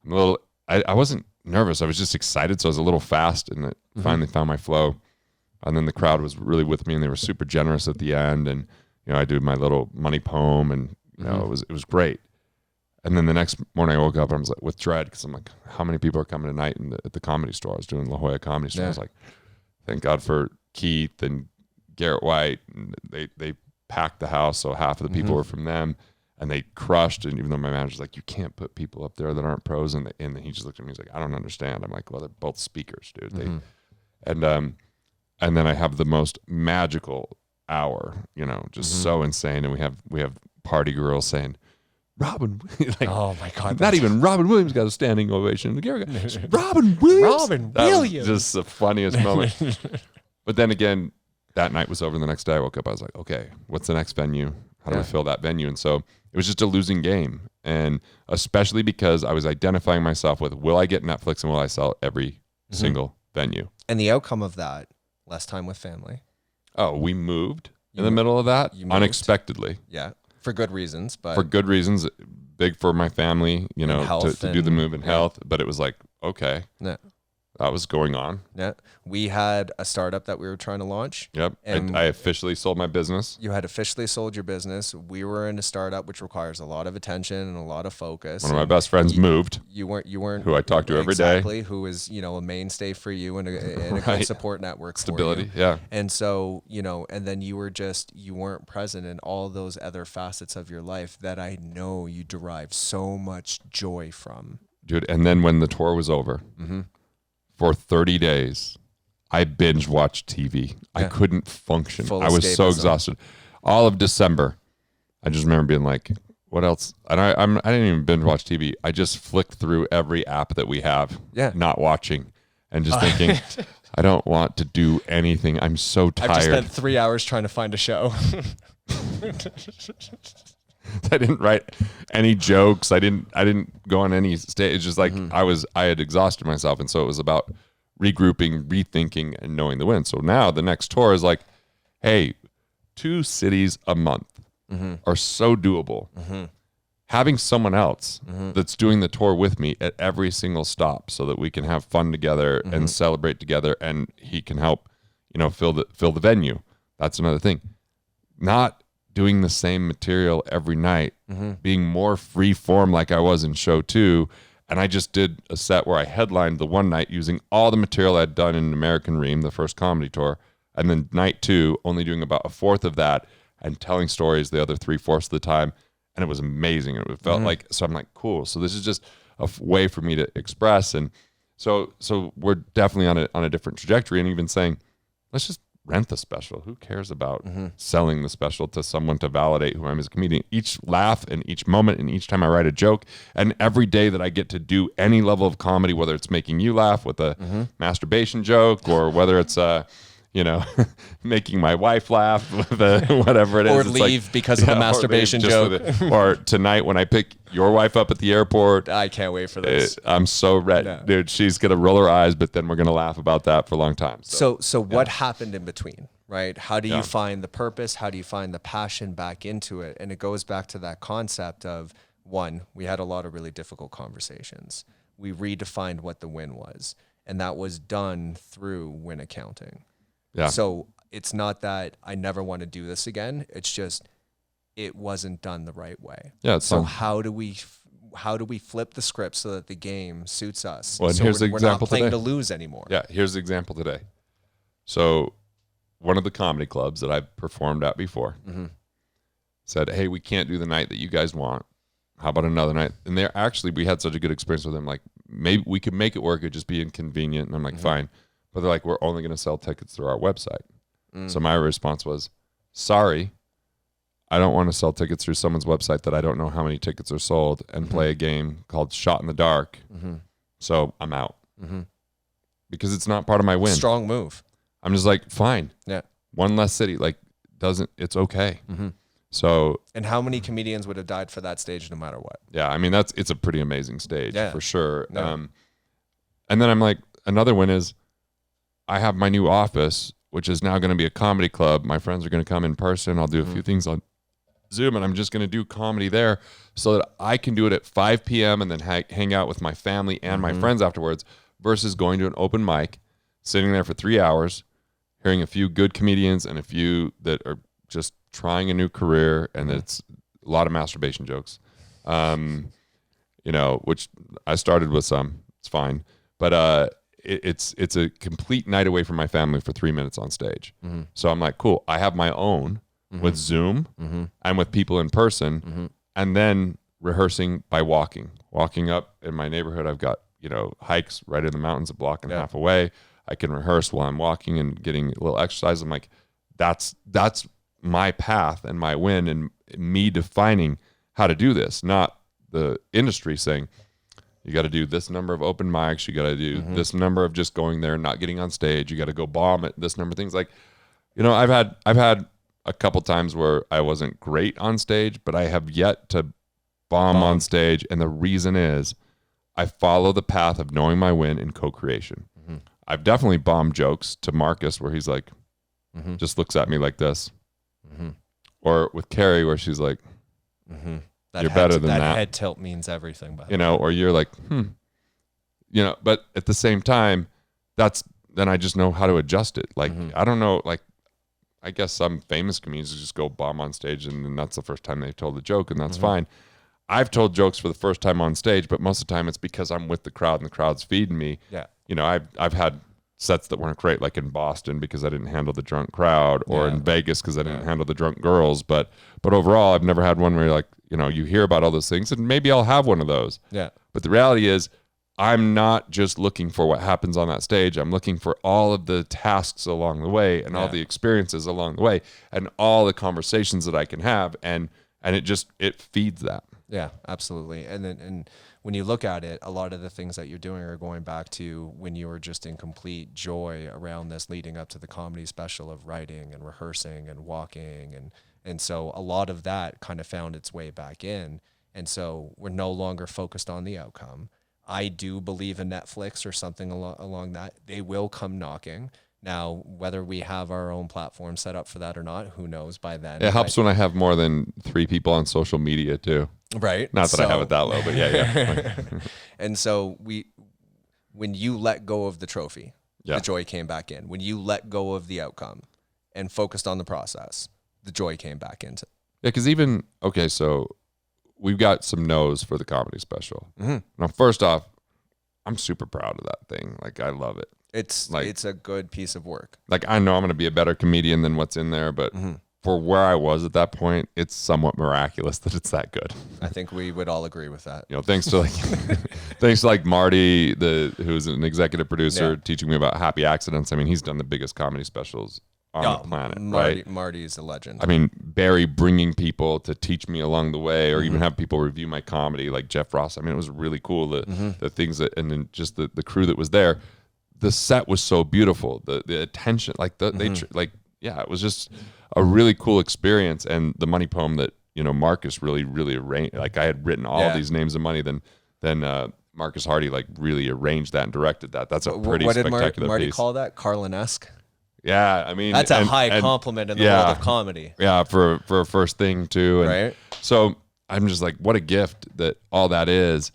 I'm I wasn't nervous. I was just excited, so I was a little fast, and it finally found my flow. And then the crowd was really with me, and they were super generous at the end. And I did my little money poem, and it was great. And then the next morning I woke up and I was like with dread, because I'm like, how many people are coming tonight at the Comedy Store? I was doing La Jolla Comedy Store. I was like, thank God for Keith and Garrett White. And they packed the house, so half of the people were from them, and they crushed. And even though my manager's like, you can't put people up there that aren't pros, and he just looked at me, he's like, I don't understand. I'm like, well, they're both speakers, dude. And then I have the most magical hour, just so insane. And we have party girls saying, Robin, like, oh my God, not even Robin Williams got a standing ovation. Robin Williams, Williams, just the funniest moment. But then again, that night was over. The next day I woke up, I was like, okay, what's the next venue? How do I fill that venue? And so it was just a losing game. And especially because I was identifying myself with, will I get Netflix and will I sell every single venue? And the outcome of that, less time with family. Oh, we moved in the middle of that unexpectedly. Yeah. For good reasons, but for good reasons, big for my family, to do the move in health. But it was like, okay, that was going on. Yeah, we had a startup that we were trying to launch. Yep, and I officially sold my business. You had officially sold your business. We were in a startup, which requires a lot of attention and a lot of focus. One of my best friends moved. You weren't who I talk to every day. Who is a mainstay for you and a good support network. Stability, for you. yeah. And so and then you weren't present in all those other facets of your life that I know you derive so much joy from, dude. And then when the tour was over. For 30 days, I binge watched TV. I couldn't function. I was so exhausted. All of December, I just remember being like, what else? And I didn't even binge watch TV. I just flicked through every app that we have, not watching, and just thinking, I don't want to do anything. I'm so tired. I just spent 3 hours trying to find a show. I didn't write any jokes. I didn't go on any stage. It's just like I had exhausted myself. And so it was about regrouping, rethinking, and knowing the win. So now the next tour is like, hey, 2 cities a month are so doable. Having someone else that's doing the tour with me at every single stop so that we can have fun together and celebrate together, and he can help, fill the venue. That's another thing. Not doing the same material every night, being more free form like I was in show 2. And I just did a set where I headlined the one night using all the material I'd done in American Ream, the first comedy tour. And then night 2, only doing about 1/4 of that and telling stories the other 3/4 of the time. And it was amazing. It felt like, so I'm like, cool. So this is just a way for me to express. And so we're definitely on a different trajectory, and even saying, let's just rent the special. Who cares about selling the special to someone to validate who I am as a comedian? Each laugh and each moment and each time I write a joke, and every day that I get to do any level of comedy, whether it's making you laugh with a masturbation joke, or whether it's making my wife laugh with whatever it is. Or leave because of a masturbation joke. Or tonight when I pick your wife up at the airport. I can't wait for this. I'm so ready. Dude, she's going to roll her eyes, but then we're going to laugh about that for a long time. So what happened in between, right? How do you find the purpose? How do you find the passion back into it? And it goes back to that concept of, one, we had a lot of really difficult conversations. We redefined what the win was. And that was done through win accounting. Yeah. So it's not that I never want to do this again. It's just it wasn't done the right way. Yeah. So how do we flip the script so that the game suits us? Well, and so here's the we're example not playing today. to lose anymore. Yeah. Here's the example today. So one of the comedy clubs that I've performed at before said, hey, we can't do the night that you guys want. How about another night? And we had such a good experience with them. Like, maybe we could make it work. It'd just be inconvenient. And I'm like, fine. But they're like, we're only going to sell tickets through our website. So my response was, sorry, I don't want to sell tickets through someone's website that I don't know how many tickets are sold and play a game called Shot in the Dark. So I'm out. Because it's not part of my win. Strong move. I'm just like, fine. Yeah. One less city. Like, it's okay. So. And how many comedians would have died for that stage no matter what? Yeah. I mean, it's a pretty amazing stage for sure. No. And then I'm like, another win is, I have my new office, which is now going to be a comedy club. My friends are going to come in person. I'll do a few things on Zoom, and I'm just going to do comedy there so that I can do it at 5 p.m. and then hang out with my family and my friends afterwards, versus going to an open mic, sitting there for 3 hours, hearing a few good comedians and a few that are just trying a new career, and it's a lot of masturbation jokes. You know, which I started with some. It's fine, but it's a complete night away from my family for 3 minutes on stage. So I'm like, cool. I have my own with Zoom and with people in person, and then rehearsing by walking up in my neighborhood. I've got, you know, hikes right in the mountains a block and a half away. I can rehearse while I'm walking and getting a little exercise. I'm like, that's my path and my win, and me defining how to do this, not the industry saying you got to do this number of open mics, you got to do this number of just going there and not getting on stage, you got to go bomb at this number of things. Like, you know, I've had a couple times where I wasn't great on stage, but I have yet to bomb on stage, and the reason is I follow the path of knowing my win in co-creation. I've definitely bombed jokes to Marcus where he's like, just looks at me like this. Or with Carrie where she's like, you're better than that. That head tilt means everything. You know, or you're like, you know, but at the same time, then I just know how to adjust it. Like, I don't know, like, I guess some famous comedians just go bomb on stage and then that's the first time they told the joke, and that's fine. I've told jokes for the first time on stage, but most of the time it's because I'm with the crowd and the crowd's feeding me. Yeah. You know, I've had sets that weren't great, like in Boston because I didn't handle the drunk crowd, or in Vegas because I didn't handle the drunk girls. But overall, I've never had one where you're like, you know, you hear about all those things, and maybe I'll have one of those. Yeah. But the reality is, I'm not just looking for what happens on that stage. I'm looking for all of the tasks along the way, and all the experiences along the way, and all the conversations that I can have, and it feeds that. Yeah, absolutely. And when you look at it, a lot of the things that you're doing are going back to when you were just in complete joy around this leading up to the comedy special of writing and rehearsing and walking. And so a lot of that kind of found its way back in. And so we're no longer focused on the outcome. I do believe in Netflix or something along that. They will come knocking. Now, whether we have our own platform set up for that or not, who knows by then. It helps when I have more than 3 people on social media too. Right. Not that I have it that low, but yeah. And so when you let go of the trophy, the joy came back in. When you let go of the outcome and focused on the process, the joy came back into. Yeah, because so we've got some no's for the comedy special. Now, first off, I'm super proud of that thing. Like, I love it. It's a good piece of work. Like, I know I'm going to be a better comedian than what's in there, but for where I was at that point, it's somewhat miraculous that it's that good. I think we would all agree with that. You know, thanks to like Marty, who's an executive producer, teaching me about Happy Accidents. I mean, he's done the biggest comedy specials on the planet, right? Marty's a legend. I mean, Barry bringing people to teach me along the way, or even have people review my comedy, like Jeff Ross. I mean, it was really cool. The things that, and then just the crew that was there. The set was so beautiful. The attention, like it was just a really cool experience. And the money poem that, you know, Marcus really arranged. Like, I had written all these names of money, then Marcus Hardy like really arranged that and directed that. That's a pretty spectacular piece. What did Marty call that? Carlin-esque? Yeah, I mean, that's a high compliment in the world of comedy. Yeah, for a first thing too. And right. So I'm just like, what a gift that all that is.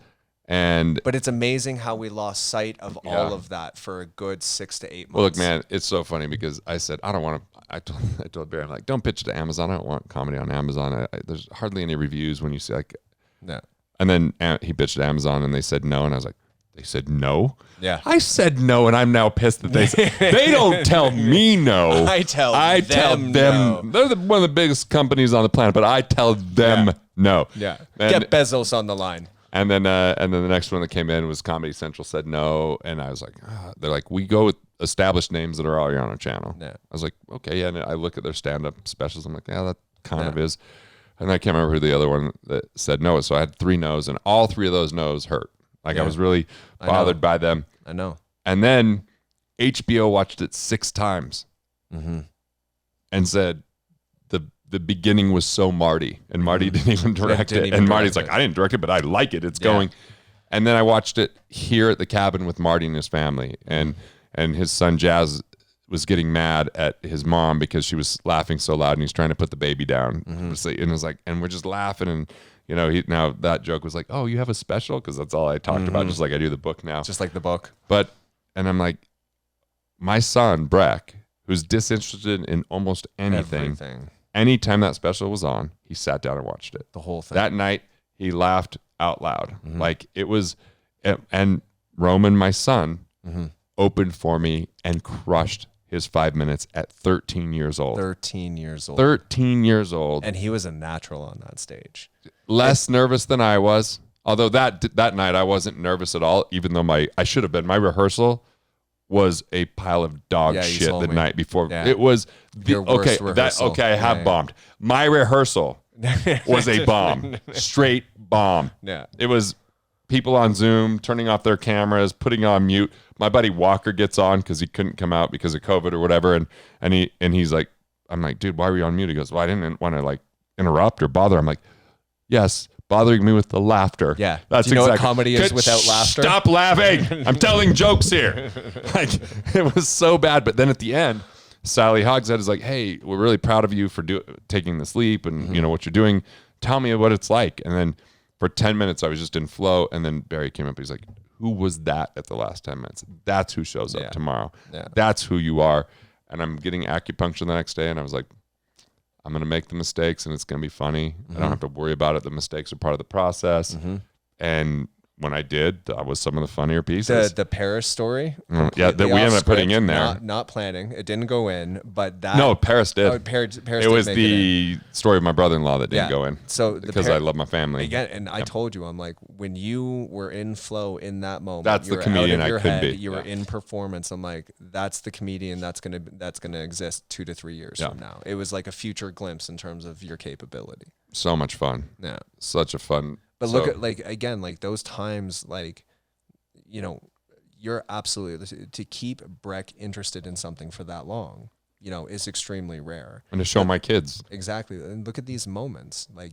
But it's amazing how we lost sight of all of that for a good 6 to 8 months. Well, look, man, it's so funny because I said, I don't want to, I told Barry, I'm like, don't pitch it to Amazon. I don't want comedy on Amazon. There's hardly any reviews when you see like, no. And then he pitched to Amazon and they said no. And I was like, they said no? Yeah. I said no, and I'm now pissed that they said, they don't tell me no. I tell them no. They're one of the biggest companies on the planet, but I tell them no. Yeah. Get Bezos on the line. And then the next one that came in was Comedy Central said no, and I was like, they're like, we go with established names that are already on our channel. Yeah. I was like, okay, yeah. And I look at their stand-up specials. I'm like, yeah, that kind of is. And I can't remember who the other one that said no was. So I had 3 no's, and all 3 of those no's hurt. Like, I was really bothered by them. I know. And then HBO watched it 6 times and said the beginning was so Marty, and Marty didn't even direct it. And Marty's like, I didn't direct it, but I like it. It's going. And then I watched it here at the cabin with Marty and his family, and his son Jazz was getting mad at his mom because she was laughing so loud, and he's trying to put the baby down. And it was like, and we're just laughing, and you know, now that joke was like, oh, you have a special? Because that's all I talked about, just like I do the book now. Just like the book. And I'm like, my son, Breck, who's disinterested in almost anything. Everything. Anytime that special was on, he sat down and watched it. The whole thing. That night, he laughed out loud. Like it was, and Roman, my son, opened for me and crushed his 5 minutes at 13 years old. 13 years old. 13 years old. And he was a natural on that stage. Less nervous than I was. Although that night I wasn't nervous at all, even though I should have been. My rehearsal was a pile of dog shit the night before. Yeah. It was Your worst rehearsal. I have bombed. My rehearsal was a bomb. Straight bomb. Yeah. It was people on Zoom turning off their cameras, putting on mute. My buddy Walker gets on because he couldn't come out because of COVID or whatever, and he's like, I'm like, dude, why were you on mute? He goes, well, I didn't want to like interrupt or bother. I'm like, yes, bothering me with the laughter. Yeah. That's Do you know exactly what comedy is without laughter? Stop laughing. I'm telling jokes here. Like, it was so bad. But then at the end, Sally Hogshead is like, hey, we're really proud of you for taking this leap and you know what you're doing. Tell me what it's like. And then for 10 minutes, I was just in flow. And then Barry came up. He's like, who was that at the last 10 minutes? That's who shows up tomorrow. Yeah. That's who you are. And I'm getting acupuncture the next day. And I was like, I'm going to make the mistakes and it's going to be funny. I don't have to worry about it. The mistakes are part of the process. And when I did, that was some of the funnier pieces. The Paris story. Yeah, that we ended up putting in there. Not planning. It didn't go in, but that. No, Paris did. Oh, Paris it was the story of my brother-in-law that didn't go in. So because I love my family. Again, and I told you, I'm like, when you were in flow in that moment, that's the comedian I could be. You were in performance. I'm like, that's the comedian that's gonna exist 2 to 3 years from now. It was like a future glimpse in terms of your capability. So much fun. Yeah, such a fun. But look at like those times, like, you know, you're absolutely to keep Breck interested in something for that long, you know, is extremely rare. And to show my kids. Exactly. And look at these moments, like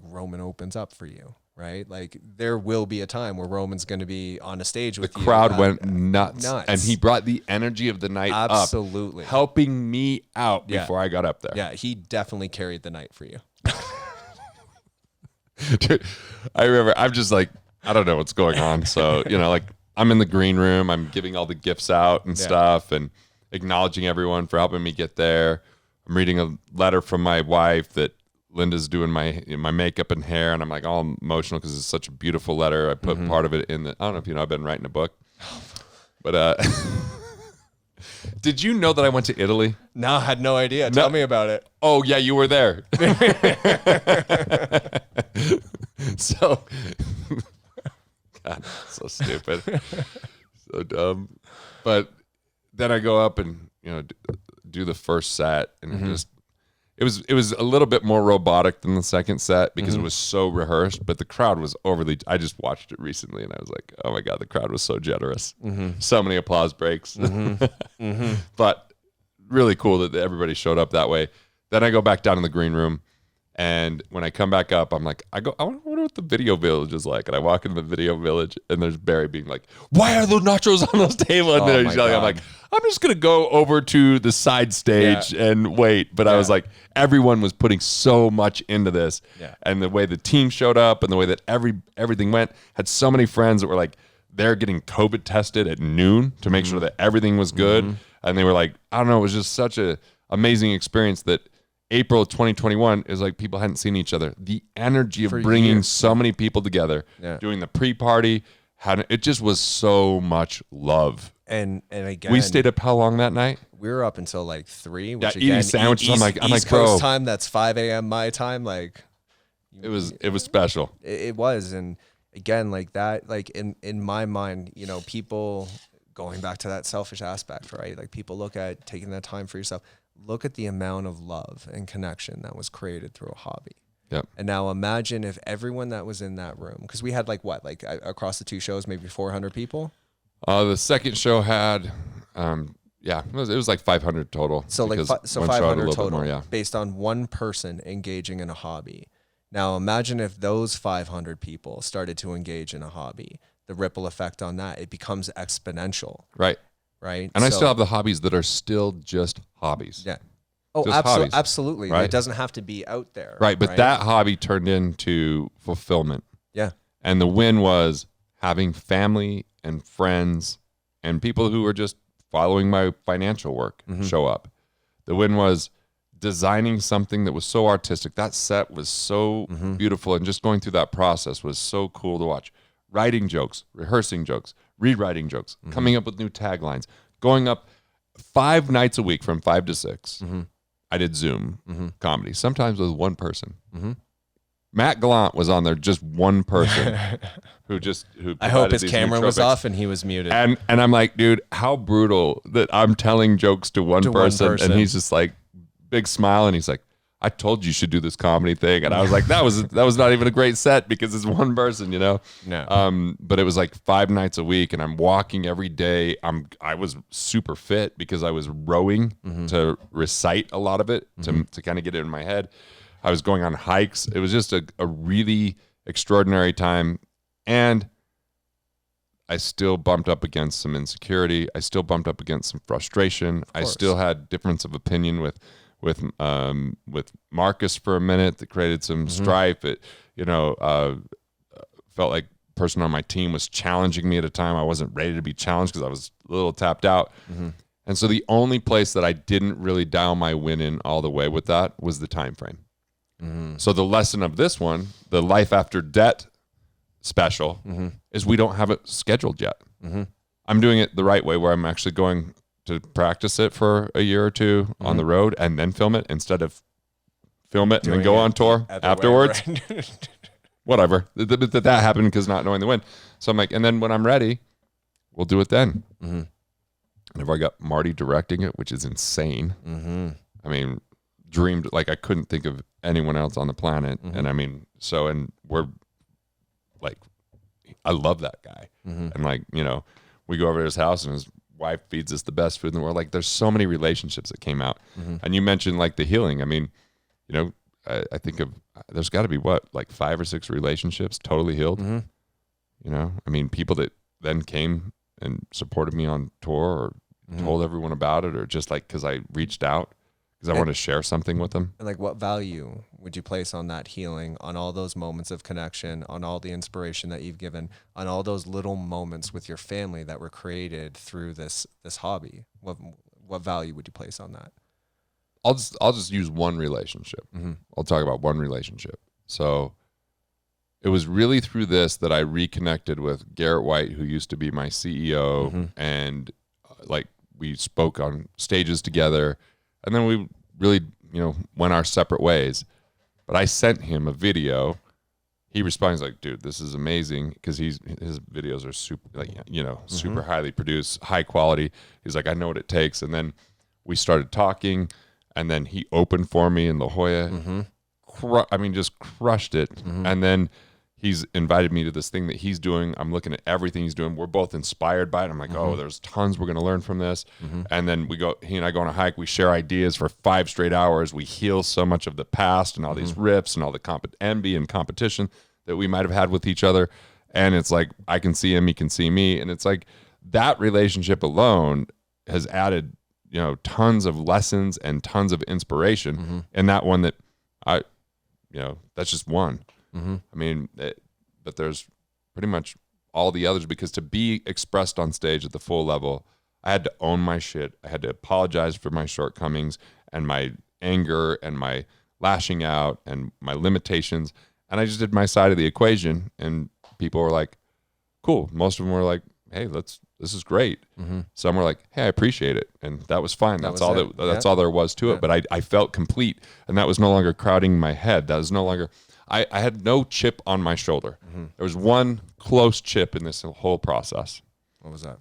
Roman opens up for you, right? Like there will be a time where Roman's going to be on a stage with you. The crowd went nuts. And he brought the energy of the night absolutely up, helping me out before I got up there. Yeah, he definitely carried the night for you. Dude, I remember, I'm just like, I don't know what's going on. So, you know, like I'm in the green room, I'm giving all the gifts out and stuff and acknowledging everyone for helping me get there. I'm reading a letter from my wife that Linda's doing my makeup and hair. And I'm like all emotional because it's such a beautiful letter. I put part of it in I don't know if you know, I've been writing a book, but, did you know that I went to Italy? No, I had no idea. Tell me about it. Oh, yeah, you were there. So, God, so stupid. So dumb. But then I go up and, you know, do the first set and it was a little bit more robotic than the second set because it was so rehearsed, but the crowd was I just watched it recently and I was like, oh my God, the crowd was so generous. So many applause breaks. But really cool that everybody showed up that way. Then I go back down in the green room, and when I come back up, I'm like, I wonder what the video village is like. And I walk into the video village, and there's Barry being like, why are those nachos on this table? And then he's yelling. I'm like, I'm just going to go over to the side stage and wait. But I was like, everyone was putting so much into this. Yeah. And the way the team showed up and the way that everything went, had so many friends that were like, they're getting COVID tested at noon to make sure that everything was good. And they were like, I don't know, it was just such a amazing experience that April of 2021 is like people hadn't seen each other. The energy of bringing so many people together, doing the pre-party, it just was so much love. And again, we stayed up how long that night? We were up until like 3. Which eating again, sandwiches. I'm like, East bro, Coast time. That's 5 a.m. my time. Like, it was special. It was, and again, like that, like in my mind, you know, people going back to that selfish aspect, right? Like people look at taking that time for yourself. Look at the amount of love and connection that was created through a hobby. Yep. And now imagine if everyone that was in that room, because we had like across the 2 shows, maybe 400 people. The second show had, it was like 500 total. So like 500 total, more, based on one person engaging in a hobby. Now imagine if those 500 people started to engage in a hobby. The ripple effect on that, it becomes exponential. Right. Right. And I still have the hobbies that are still just hobbies. Yeah. Oh, absolutely. Right? It doesn't have to be out there. Right. But that hobby turned into fulfillment. Yeah. And the win was having family and friends and people who are just following my financial work show up. The win was designing something that was so artistic. That set was so beautiful, and just going through that process was so cool to watch. Writing jokes, rehearsing jokes, rewriting jokes, coming up with new taglines, going up 5 nights a week from 5 to 6. I did Zoom comedy, sometimes with one person. Matt Gallant was on there, just one person who I hope his camera was off and he was muted. And I'm like, dude, how brutal that I'm telling jokes to one person, and he's just like, big smile, and he's like, I told you should do this comedy thing. And I was like, that was not even a great set because it's one person, you know? No. But it was like 5 nights a week, and I'm walking every day. I was super fit because I was rowing to recite a lot of it to kind of get it in my head. I was going on hikes. It was just a really extraordinary time. And I still bumped up against some insecurity. I still bumped up against some frustration. I still had difference of opinion with Marcus for a minute that created some strife. It, felt like the person on my team was challenging me at a time I wasn't ready to be challenged because I was a little tapped out. And so the only place that I didn't really dial my win in all the way with that was the time frame. So the lesson of this one, the Life After Debt special, is we don't have it scheduled yet. I'm doing it the right way, where I'm actually going to practice it for a year or two on the road and then film it, instead of film it and then go on tour afterwards. Whatever. That happened because not knowing the win. So I'm like, and then when I'm ready, we'll do it then. And I've already got Marty directing it, which is insane. I mean, dreamed, like, I couldn't think of anyone else on the planet. And I mean, and we're like, I love that guy. And like, we go over to his house and his wife feeds us the best food in the world. Like, there's so many relationships that came out. And you mentioned like the healing. I mean, I think there's got to be like 5 or 6 relationships totally healed. I mean, people that then came and supported me on tour, or told everyone about it, or just like, cause I reached out because I want to share something with them. And like, what value would you place on that healing, on all those moments of connection, on all the inspiration that you've given, on all those little moments with your family that were created through this hobby? What value would you place on that? I'll just use one relationship. I'll talk about one relationship. So it was really through this that I reconnected with Garrett White, who used to be my CEO, and like, we spoke on stages together. And then we really, went our separate ways. But I sent him a video. He responds like, dude, this is amazing, because his videos are super, like, super highly produced, high quality. He's like, I know what it takes. And then we started talking, and then he opened for me in La Jolla. Just crushed it. And then he's invited me to this thing that he's doing. I'm looking at everything he's doing. We're both inspired by it. I'm like, oh, there's tons we're going to learn from this. And then he and I go on a hike. We share ideas for 5 straight hours. We heal so much of the past and all these rips and all the envy and competition that we might have had with each other. And it's like, I can see him, he can see me. And it's like, that relationship alone has added, tons of lessons and tons of inspiration. And that one that that's just one. I mean, but there's pretty much all the others, because to be expressed on stage at the full level, I had to own my shit. I had to apologize for my shortcomings and my anger and my lashing out and my limitations. And I just did my side of the equation, and people were like, cool. Most of them were like, hey, this is great. Some were like, hey, I appreciate it. And that was fine. That's all there was to it. But I felt complete, and that was no longer crowding my head. That was no longer, I had no chip on my shoulder. There was one close chip in this whole process. What was that?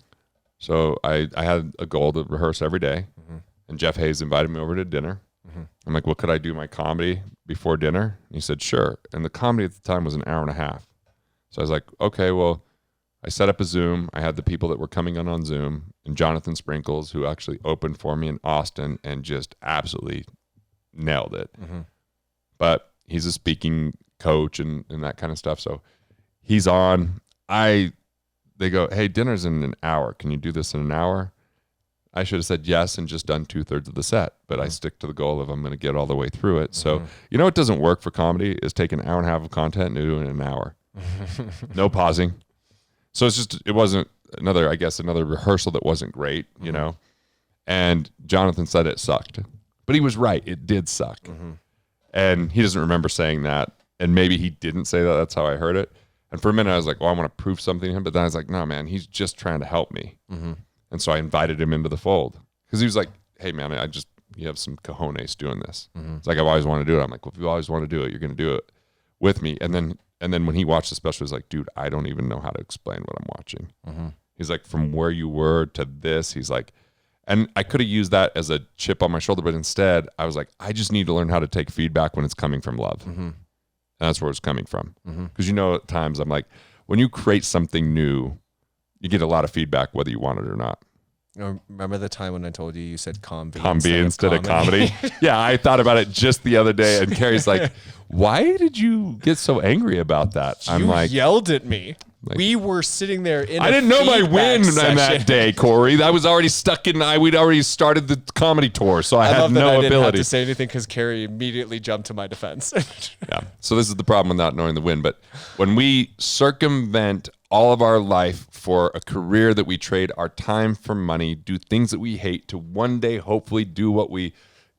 So I had a goal to rehearse every day, and Jeff Hayes invited me over to dinner. I'm like, well, could I do my comedy before dinner? And he said, sure. And the comedy at the time was an hour and a half. So I was like, okay, well, I set up a Zoom. I had the people that were coming on Zoom, and Jonathan Sprinkles, who actually opened for me in Austin and just absolutely nailed it. But he's a speaking coach and that kind of stuff. So he's on. They go, hey, dinner's in an hour. Can you do this in an hour? I should have said yes and just done 2/3 of the set, but I stick to the goal of I'm going to get all the way through it. So, it doesn't work for comedy is take an hour and a half of content and do it in an hour. No pausing. So it wasn't another rehearsal that wasn't great, you know. And Jonathan said it sucked, but he was right. It did suck. And he doesn't remember saying that. And maybe he didn't say that. That's how I heard it. And for a minute I was like, well, I want to prove something to him. But then I was like, no, man, he's just trying to help me. And so I invited him into the fold because he was like, hey man, you have some cojones doing this. It's like, I've always wanted to do it. I'm like, well, if you always want to do it, you're going to do it with me. And then when he watched the special, he was like, dude, I don't even know how to explain what I'm watching. He's like, from where you were to this, he's like, and I could have used that as a chip on my shoulder, but instead I was like, I just need to learn how to take feedback when it's coming from love. And that's where it's coming from. Because at times I'm like, when you create something new, you get a lot of feedback whether you want it or not. Remember the time when I told you said combi instead of comedy? Yeah, I thought about it just the other day, and Carrie's like, why did you get so angry about that? I'm like, yelled at me. Like, we were sitting there in I didn't know my win on that day, Corey. I was already stuck in, we'd already started the comedy tour, so I had no ability. I didn't have to say anything because Carrie immediately jumped to my defense. Yeah, so this is the problem with not knowing the win. But when we circumvent all of our life for a career that we trade our time for money, do things that we hate to one day hopefully do what we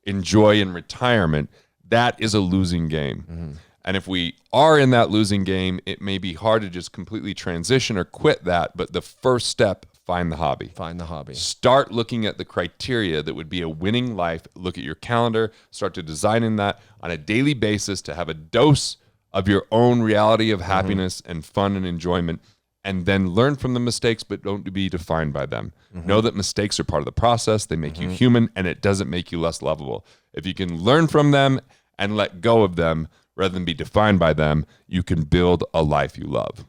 enjoy in retirement, that is a losing game. And if we are in that losing game, it may be hard to just completely transition or quit that. But the first step, find the hobby. Find the hobby. Start looking at the criteria that would be a winning life. Look at your calendar. Start to design in that on a daily basis to have a dose of your own reality of happiness and fun and enjoyment. And then learn from the mistakes, but don't be defined by them. Know that mistakes are part of the process. They make you human, and it doesn't make you less lovable. If you can learn from them and let go of them, rather than be defined by them, you can build a life you love.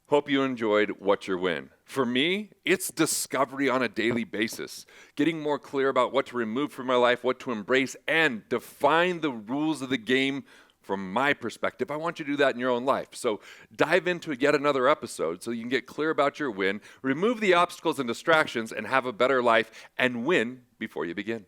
Hope you enjoyed What's Your Win. For me, it's discovery on a daily basis, getting more clear about what to remove from my life, what to embrace, and define the rules of the game from my perspective. I want you to do that in your own life. So dive into yet another episode so you can get clear about your win, remove the obstacles and distractions, and have a better life and win before you begin.